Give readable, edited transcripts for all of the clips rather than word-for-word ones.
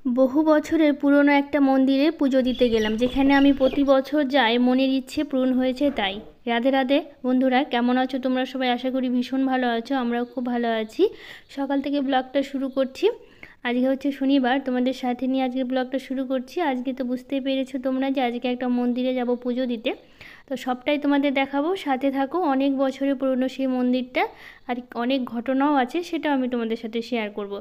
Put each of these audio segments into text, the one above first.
বহু বছরের পুরনো একটা মন্দিরে পুজো দিতে গেলাম, যেখানে আমি প্রতি বছর যাই, মনের ইচ্ছে পূরণ হয়েছে তাই। রাধে রাধে বন্ধুরা, কেমন আছো তোমরা সবাই? আশা করি ভীষণ ভালো আছো, আমরাও খুব ভালো আছি। সকাল থেকে ব্লগটা শুরু করছি। আজকে হচ্ছে শনিবার, তোমাদের সাথে নিয়ে আজকে ব্লগটা শুরু করছি। আজকে তো বুঝতেই পেরেছো তোমরা যে আজকে একটা মন্দিরে যাব পুজো দিতে। তো সবটাই তোমাদের দেখাবো, সাথে থাকো। অনেক বছরের পুরনো সেই মন্দিরটা, আর অনেক ঘটনাও আছে, সেটাও আমি তোমাদের সাথে শেয়ার করব।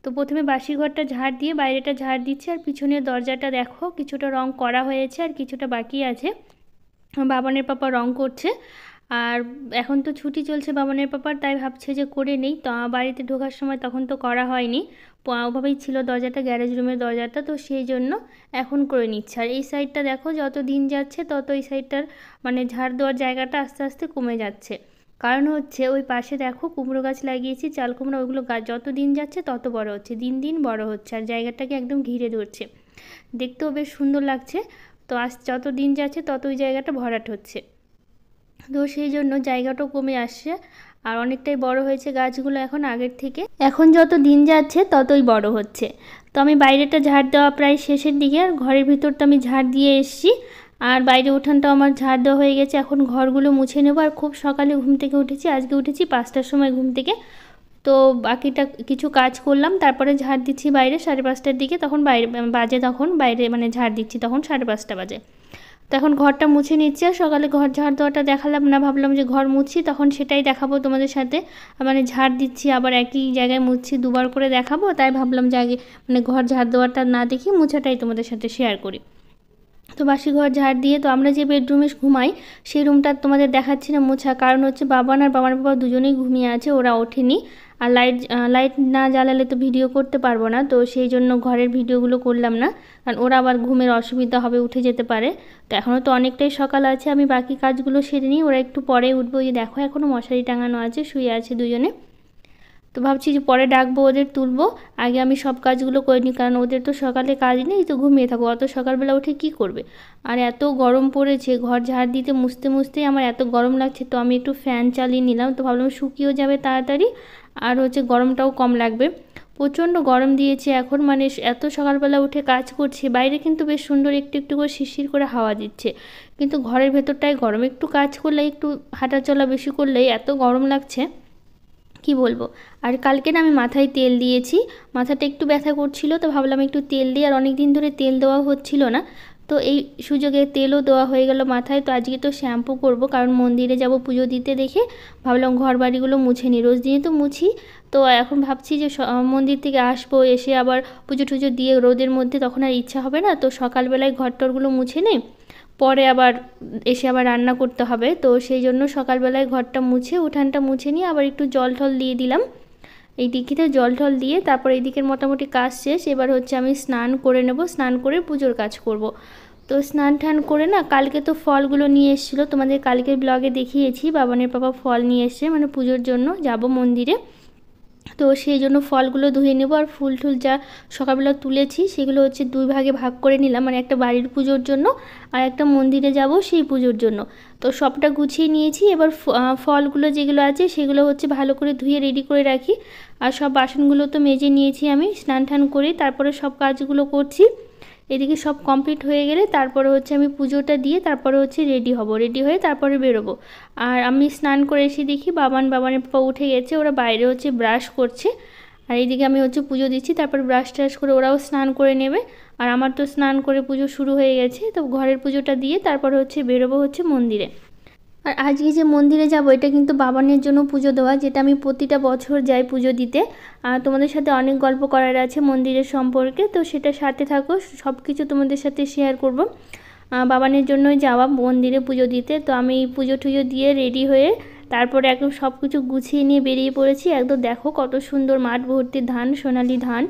তো প্রথমে বাসি ঘরটা ঝাড় দিয়ে বাইরেটা ঝাড় দিচ্ছি, আর পিছনের দরজাটা দেখো কিছুটা রং করা হয়েছে আর কিছুটা বাকি আছে। বাবানের পাপা রং করছে, আর এখন তো ছুটি চলছে বাবানের পাপার, তাই ভাবছে যে করে নেই। তো বাড়িতে ঢোকার সময় তখন তো করা হয়নি, ওভাবেই ছিল দরজাটা, গ্যারেজ রুমের দরজাটা, তো সেই জন্য এখন করে নিচ্ছে। আর এই সাইডটা দেখো, যত দিন যাচ্ছে তত এই সাইডটার মানে ঝাড় দেওয়ার জায়গাটা আস্তে আস্তে কমে যাচ্ছে। কারণ হচ্ছে ওই পাশে দেখো কুমড়ো গাছ লাগিয়েছি, চাল কুমড়ো, ওইগুলো গাছ যত দিন যাচ্ছে তত বড় হচ্ছে, দিন দিন বড় হচ্ছে, আর জায়গাটাকে একদম ঘিরে ধরছে, দেখতেও বেশ সুন্দর লাগছে। তো আজ যত দিন যাচ্ছে তত ওই জায়গাটা ভরাট হচ্ছে, তো সেই জন্য জায়গাটাও কমে আসছে, আর অনেকটাই বড় হয়েছে গাছগুলো এখন আগের থেকে। এখন যত দিন যাচ্ছে ততই বড় হচ্ছে। তো আমি বাইরেটা ঝাড় দেওয়া প্রায় শেষের দিকে, আর ঘরের ভিতরটা আমি ঝাড় দিয়ে এসেছি, আর বাইরে উঠানটাও আমার ঝাড় দেওয়া হয়ে গেছে। এখন ঘরগুলো মুছে নেবো। আর খুব সকালে ঘুম থেকে উঠেছি, আজকে উঠেছি 5টার সময় ঘুম থেকে। তো বাকিটা কিছু কাজ করলাম, তারপরে ঝাড় দিচ্ছি বাইরে 5:30টার দিকে, তখন বাইরে বাজে, তখন বাইরে মানে ঝাড় দিচ্ছি তখন 5:30 বাজে। তো এখন ঘরটা মুছে নিচ্ছে। আর সকালে ঘর ঝাড় দেওয়াটা দেখালাম না, ভাবলাম যে ঘর মুছছি তখন সেটাই দেখাবো তোমাদের সাথে। মানে ঝাড় দিচ্ছি আবার একই জায়গায় মুছছি, দুবার করে দেখাবো, তাই ভাবলাম যে আগে মানে ঘর ঝাড় দেওয়াটা না দেখি মুছাটাই তোমাদের সাথে শেয়ার করি। তো বাসি ঘর ঝাড় দিয়ে, তো আমরা যে বেডরুমে ঘুমাই সেই রুমটা তোমাদের দেখাচ্ছি না মোছা, কারণ হচ্ছে বাবান আর বাবার বাবা দুজনেই ঘুমিয়ে আছে, ওরা ওঠেনি। আর লাইট না জ্বালালে তো ভিডিও করতে পারবো না, তো সেই জন্য ঘরের ভিডিওগুলো করলাম না, কারণ ওরা আবার ঘুমের অসুবিধা হবে, উঠে যেতে পারে। তো এখনও তো অনেকটাই সকাল আছে, আমি বাকি কাজগুলো সেরে নিই, ওরা একটু পরে উঠবো। এই দেখো এখনও মশারি টাঙানো আছে, শুয়ে আছে দুজনে। তো ভাবছি যে পরে ডাকবো, ওদের তুলবো, আগে আমি সব কাজগুলো করে নিই, কারণ ওদের তো সকালে কাজ নেই, তো ঘুমিয়ে থাকো, অত সকালবেলা উঠে কি করবে। আর এত গরম পড়েছে, ঘর ঝাড় দিতে মুছতে মুছতেই আমার এত গরম লাগছে, তো আমি একটু ফ্যান চালিয়ে নিলাম, তো ভাবলাম শুকিয়েও যাবে তাড়াতাড়ি, আর হচ্ছে গরমটাও কম লাগবে। প্রচণ্ড গরম দিয়েছে এখন, মানে এত সকালবেলা উঠে কাজ করছি। বাইরে কিন্তু বেশ সুন্দর একটু একটু করে শিরশির করে হাওয়া দিচ্ছে, কিন্তু ঘরের ভেতরটায় গরম। একটু কাজ করলে, একটু হাঁটাচলা বেশি করলেই এত গরম লাগছে, কি বলবো। আর কালকে না আমি মাথায় তেল দিয়েছি, মাথাটা একটু ব্যথা করছিল, তো ভাবলাম একটু তেল দিই, আর অনেক দিন ধরে তেল দেওয়া হচ্ছিল না, তো এই সুযোগে তেলও দেওয়া হয়ে গেল মাথায়। তো আজকে তো শ্যাম্পু করব, কারণ মন্দিরে যাব পুজো দিতে, দেখে ভাবলাম ঘর বাড়িগুলো মুছে নিই, রোজ দিনে তো মুছি। তো এখন ভাবছি যে মন্দির থেকে আসবো, এসে আবার পুজো টুজো দিয়ে রোদের মধ্যে তখন আর ইচ্ছা হবে না, তো সকালবেলায় ঘর টরগুলো মুছে নিই, পরে আবার এসে আবার রান্না করতে হবে। তো সেই জন্য সকালবেলায় ঘরটা মুছে, উঠানটা মুছে নিয়ে আবার একটু জল টল দিয়ে দিলাম, এই দিঘিতে জল টল দিয়ে, তারপর এই দিকের মোটামুটি কাজ শেষ। এবার হচ্ছে আমি স্নান করে নেব, স্নান করে পুজোর কাজ করব। তো স্নান টান করে না, কালকে তো ফলগুলো নিয়ে এসেছিলো, তোমাদের কালকের ব্লগে দেখিয়েছি, বাবানের পাপা ফল নিয়ে এসছে, মানে পুজোর জন্য যাব মন্দিরে। তো সেই জন্য ফলগুলো ধুয়ে নেব, আর ফুল টুল যা সকালবেলা তুলেছি সেগুলো হচ্ছে দুই ভাগে ভাগ করে নিলাম, মানে একটা বাড়ির পুজোর জন্য আর একটা মন্দিরে যাব সেই পুজোর জন্য। তো সবটা গুছিয়ে নিয়েছি, এবার ফলগুলো যেগুলো আছে সেগুলো হচ্ছে ভালো করে ধুয়ে রেডি করে রাখি। আর সব বাসনগুলো তো মেজে নিয়েছি আমি, স্নান টান করে তারপরে সব কাজগুলো করছি। এদিকে সব কমপ্লিট হয়ে গেলে তারপরে হচ্ছে আমি পুজোটা দিয়ে তারপরে হচ্ছে রেডি হব, রেডি হয়ে তারপরে বেরোবো। আর আমি স্নান করে এসে দেখি বাবানের পাপা উঠে গেছে, ওরা বাইরে হচ্ছে ব্রাশ করছে, আর এইদিকে আমি হচ্ছে পুজো দিচ্ছি, তারপর ব্রাশ ট্রাশ করে ওরাও স্নান করে নেবে। আর আমার তো স্নান করে পুজো শুরু হয়ে গেছে, তো ঘরের পুজোটা দিয়ে তারপরে হচ্ছে বেরোবো হচ্ছে মন্দিরে। আর আজকে যে মন্দিরে যাব এটা কিন্তু বাবানের জন্য পুজো দেওয়া, যেটা আমি প্রতিটা বছর যাই পুজো দিতে। আর তোমাদের সাথে অনেক গল্প করার আছে মন্দিরের সম্পর্কে, তো সেটা সাথে থাকো, সব কিছু তোমাদের সাথে শেয়ার করব। বাবানের জন্যই যাওয়া মন্দিরে পুজো দিতে। তো আমি পুজো টুজো দিয়ে রেডি হয়ে তারপরে একদম সব কিছু গুছিয়ে নিয়ে বেরিয়ে পড়েছি। একদম দেখো কত সুন্দর মাঠ ভর্তি ধান, সোনালি ধান,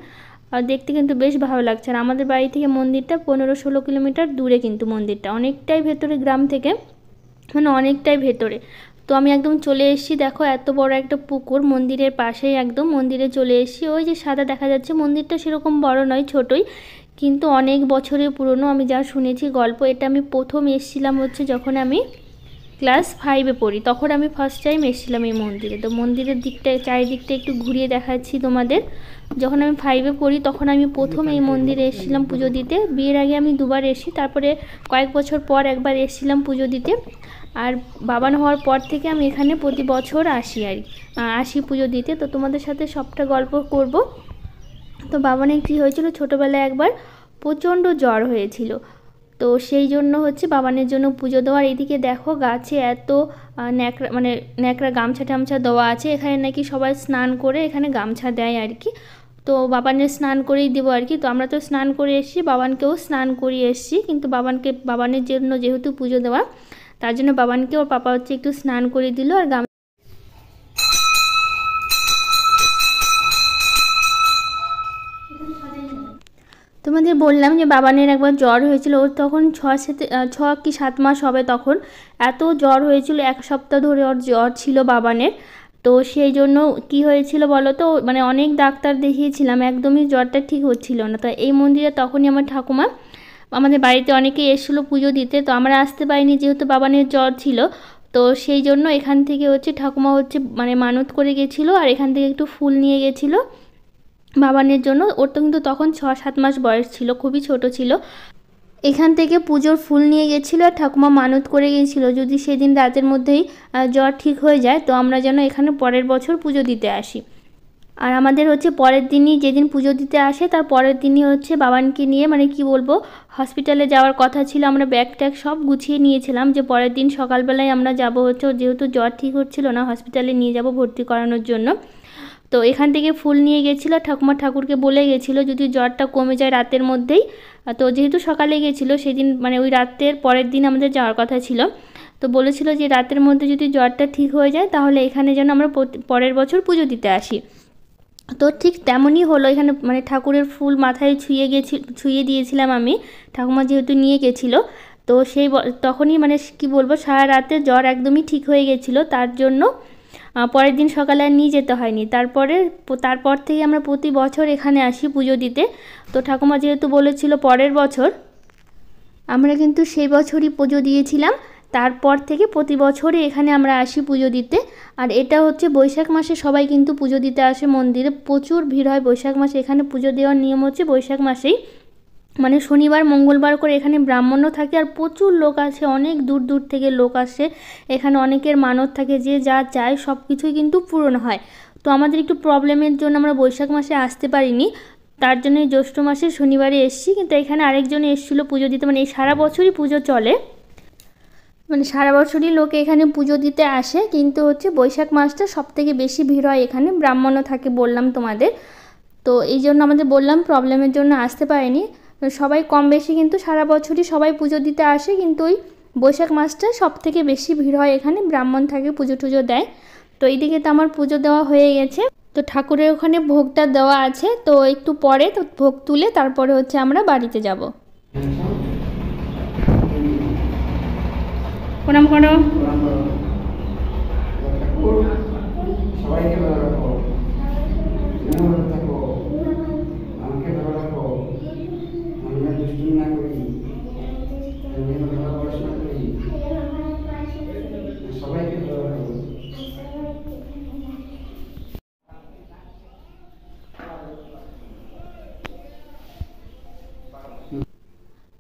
আর দেখতে কিন্তু বেশ ভালো লাগছে। আর আমাদের বাড়ি থেকে মন্দিরটা 15-16 কিলোমিটার দূরে, কিন্তু মন্দিরটা অনেকটাই ভেতরে, গ্রাম থেকে মানে অনেকটাই ভেতরে। তো আমি একদম চলে এসেছি, দেখো এত বড় একটা পুকুর মন্দিরের পাশেই, একদম মন্দিরে চলে এসেছি। ওই যে সাদা দেখা যাচ্ছে, মন্দিরটা সেরকম বড় নয়, ছোটই, কিন্তু অনেক বছরের পুরনো। আমি যা শুনেছি গল্প, এটা আমি প্রথম এসেছিলাম হচ্ছে যখন আমি ক্লাস 5-এ পড়ি, তখন আমি ফার্স্ট টাইম এসেছিলাম এই মন্দিরে। তো মন্দিরের দিকটা চারিদিকটা একটু ঘুরিয়ে দেখাচ্ছি তোমাদের। যখন আমি 5-এ পড়ি তখন আমি প্রথম এই মন্দিরে এসেছিলাম পুজো দিতে। বিয়ের আগে আমি দুবার এসেছি, তারপরে কয়েক বছর পর একবার এসেছিলাম পুজো দিতে। আর বাবান হওয়ার পর থেকে আমি এখানে প্রতি বছর আসি পুজো দিতে। তো তোমাদের সাথে সবটা গল্প করব। তো বাবানের কী হয়েছিল, ছোটোবেলায় একবার প্রচণ্ড জ্বর হয়েছিল। তো সেই জন্য হচ্ছে বাবানের জন্য পুজো দেওয়ার। এইদিকে দেখো গাছে এত ন্যাকড়া ন্যাকড়া গামছা টামছা দেওয়া আছে। এখানে নাকি সবাই স্নান করে এখানে গামছা দেয় আর কি। তো বাবানের স্নান করেই দেবো আর কি। তো আমরা তো স্নান করে এসেছি, বাবানকেও স্নান করিয়ে এসেছি, কিন্তু বাবানের জন্য যেহেতু পুজো দেওয়া, তার জন্য বাবানকে ওর পাপা হচ্ছে একটু স্নান করে দিল। আর তোমাদের বললাম যে বাবানের একবার জ্বর হয়েছিল, ওর তখন 6 কি 7 মাস হবে। তখন এত জ্বর হয়েছিল, 1 সপ্তাহ ধরে ওর জ্বর ছিল বাবানের। তো সেই জন্য কি হয়েছিল বলো তো, অনেক ডাক্তার দেখিয়েছিলাম, একদমই জ্বরটা ঠিক হচ্ছিল না। তো এই মন্দিরে তখনই আমার ঠাকুমা আমাদের বাড়িতে অনেকেই এসেছিলো পুজো দিতে। তো আমরা আসতে পারিনি যেহেতু বাবানের জ্বর ছিল। তো সেই জন্য এখান থেকে হচ্ছে ঠাকুমা হচ্ছে মানত করে গেছিলো, আর এখান থেকে একটু ফুল নিয়ে গেছিলো বাবানের জন্য। ওর তো কিন্তু তখন 6-7 মাস বয়স ছিল, খুবই ছোট ছিল। এখান থেকে পুজোর ফুল নিয়ে গেছিলো, আর ঠাকুমা মানত করে গিয়েছিলো যদি সেদিন রাতের মধ্যেই জ্বর ঠিক হয়ে যায় তো আমরা যেন এখানে পরের বছর পুজো দিতে আসি। আর আমাদের হচ্ছে পরের দিনই, যেদিন পুজো দিতে আসে তার পরের দিনই হচ্ছে বাবানকে নিয়ে কি বলবো, হসপিটালে যাওয়ার কথা ছিল। আমরা ব্যাগ ট্যাগ সব গুছিয়ে নিয়েছিলাম যে পরের দিন সকালবেলায় আমরা যাব হচ্ছে, যেহেতু জ্বর ঠিক হচ্ছিল না, হসপিটালে নিয়ে যাব ভর্তি করানোর জন্য। তো এখান থেকে ফুল নিয়ে গেছিলো, ঠাকুমা ঠাকুরকে বলে গেছিলো যদি জ্বরটা কমে যায় রাতের মধ্যেই। তো যেহেতু সকালে গেছিলো সেদিন ওই রাতের পরের দিন আমাদের যাওয়ার কথা ছিল। তো বলেছিল যে রাতের মধ্যে যদি জ্বরটা ঠিক হয়ে যায় তাহলে এখানে যেন আমরা পরের বছর পুজো দিতে আসি। তো ঠিক তেমনই হলো। এখানে ঠাকুরের ফুল মাথায় ছুঁয়ে দিয়েছিলাম আমি, ঠাকুমা যেহেতু নিয়ে গেছিলো। তো তখনই কি বলবো, সারা রাতে জ্বর একদমই ঠিক হয়ে গেছিলো, তার জন্য পরের দিন সকালে আর নিয়ে যেতে হয়নি। তারপর থেকে আমরা প্রতি বছর এখানে আসি পুজো দিতে। তো ঠাকুমা যেহেতু বলেছিল পরের বছর, আমরা কিন্তু সেই বছরই পুজো দিয়েছিলাম। তারপর থেকে প্রতি বছরই এখানে আমরা আসি পুজো দিতে। আর এটা হচ্ছে বৈশাখ মাসে সবাই কিন্তু পুজো দিতে আসে মন্দিরে, প্রচুর ভিড় হয় বৈশাখ মাসে। এখানে পুজো দেওয়ার নিয়ম হচ্ছে বৈশাখ মাসেই, শনিবার মঙ্গলবার করে এখানে ব্রাহ্মণও থাকে, আর প্রচুর লোক আসে, অনেক দূর দূর থেকে লোক আসে এখানে। অনেকের মানত থাকে, যে যা চায় সব কিছুই কিন্তু পূরণ হয়। তো আমাদের একটু প্রবলেমের জন্য আমরা বৈশাখ মাসে আসতে পারিনি, তার জন্য জ্যৈষ্ঠ মাসে শনিবারে এসেছি। কিন্তু এখানে আরেকজনে এসেছিলো পুজো দিতে, এই সারা বছরই পুজো চলে, সারা বছরই লোকে এখানে পুজো দিতে আসে। কিন্তু হচ্ছে বৈশাখ মাসটা সবথেকে বেশি ভিড় হয় এখানে, ব্রাহ্মণও থাকে বললাম তোমাদের। তো এই জন্য আমাদের বললাম প্রবলেমের জন্য আসতে পারেনি। সবাই কম বেশি কিন্তু সারা বছরই সবাই পুজো দিতে আসে, কিন্তু ওই বৈশাখ মাসটা সবথেকে বেশি ভিড় হয় এখানে, ব্রাহ্মণ থাকে, পুজো টুজো দেয়। তো এইদিকে তো আমার পুজো দেওয়া হয়ে গেছে, তো ঠাকুরের ওখানে ভোগটা দেওয়া আছে। তো একটু পরে তো ভোগ তুলে তারপরে হচ্ছে আমরা বাড়িতে যাব। প্রণাম করো।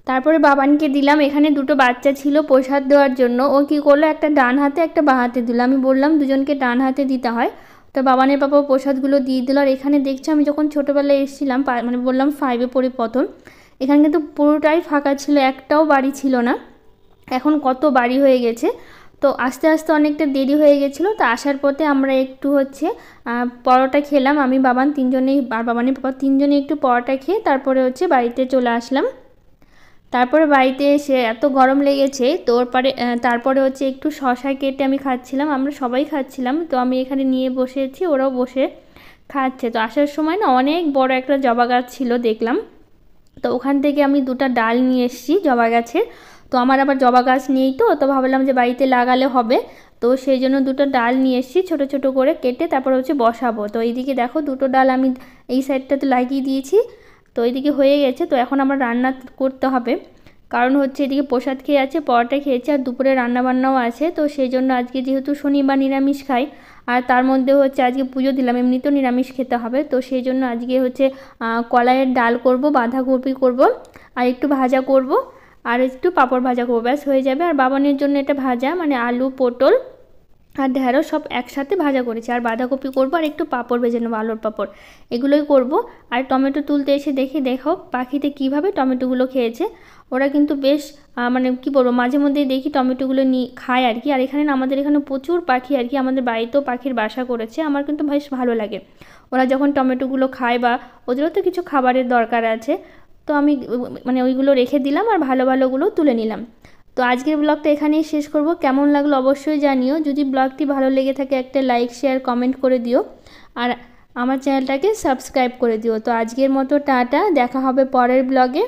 তারপরে বাবানকে দিলাম, এখানে দুটো বাচ্চা ছিল প্রসাদ দেওয়ার জন্য। ও কী করলো, একটা ডান হাতে একটা বাঁ হাতে দিল। আমি বললাম দুজনকে ডান হাতে দিতে হয়। তো বাবানের পাপা প্রসাদগুলো দিয়ে দিল। আর এখানে দেখছি আমি যখন ছোটোবেলায় এসেছিলাম, বললাম 5-এ পড়ি প্রথম, এখানে কিন্তু পুরোটাই ফাঁকা ছিল, একটাও বাড়ি ছিল না। এখন কত বাড়ি হয়ে গেছে। তো আস্তে আস্তে অনেকটা দেরি হয়ে গেছিলো। তো আসার পথে আমরা একটু হচ্ছে পরোটা খেলাম, আমি বাবান তিনজনেই, আর বাবানের পাপা তিনজনেই একটু পরোটা খেয়ে তারপরে হচ্ছে বাড়িতে চলে আসলাম। তারপরে বাড়িতে এসে এত গরম লেগেছে, তারপরে হচ্ছে একটু শশা কেটে আমি খাচ্ছিলাম, আমরা সবাই খাচ্ছিলাম। তো আমি এখানে নিয়ে বসেছি, ওরাও বসে খাচ্ছে। তো আসার সময় না অনেক বড় একটা জবা গাছ ছিল দেখলাম, তো ওখান থেকে আমি 2টা ডাল নিয়ে এসেছি জবা গাছের। তো আমার আবার জবা গাছ নেই, তো ভাবলাম যে বাড়িতে লাগালে হবে। তো সেই জন্য 2টো ডাল নিয়ে এসেছি, ছোটো ছোটো করে কেটে তারপর হচ্ছে বসাবো। তো এইদিকে দেখো 2টো ডাল আমি এই সাইডটাতে লাগিয়ে দিয়েছি। তো এইদিকে হয়ে গেছে। তো এখন আমার রান্না করতে হবে, কারণ হচ্ছে এদিকে প্রসাদ খেয়ে আছে, পরোটা খেয়েছে, আর দুপুরে রান্নাবান্নাও আছে। তো সেই জন্য আজকে যেহেতু শনিবার নিরামিষ খাই, আর তার মধ্যে হচ্ছে আজকে পুজো দিলাম, এমনিতেও নিরামিষ খেতে হবে। তো সেই জন্য আজকে হচ্ছে কলাইয়ের ডাল করব, বাঁধাকপি করব, আর একটু ভাজা করব, আর একটু পাঁপড় ভাজা করবো, ব্যাস হয়ে যাবে। আর বাবানের জন্য এটা ভাজা, মানে আলু পটল আর ঢেঁড়স সব একসাথে ভাজা করেছি, আর বাঁধাকপি করবো, আর একটু পাঁপড় ভেজে নেবো, আলুর পাঁপড়, এগুলোই করব। আর টমেটো তুলতে এসে দেখো পাখিতে কীভাবে টমেটোগুলো খেয়েছে। ওরা কিন্তু বেশ মানে কী বলবো, মাঝে মধ্যেই দেখি টমেটোগুলো নিয়ে খায় আর কি। আর এখানে না, আমাদের এখানে প্রচুর পাখি আর কি, আমাদের বাড়িতেও পাখির বাসা করেছে। আমার কিন্তু বেশ ভালো লাগে ওরা যখন টমেটোগুলো খায়, বা ওদেরও তো কিছু খাবারের দরকার আছে। তো আমি মানে ওইগুলো রেখে দিলাম, আর ভালো ভালোগুলো তুলে নিলাম। তো আজকের ব্লগটা এখানেই শেষ করব। কেমন লাগলো অবশ্যই জানিও। যদি ব্লগটি ভালো লেগে থাকে একটা লাইক শেয়ার কমেন্ট করে দিও, আর আমার চ্যানেলটাকে সাবস্ক্রাইব করে দিও। তো আজকের মতো টাটা, দেখা হবে পরের ব্লগে।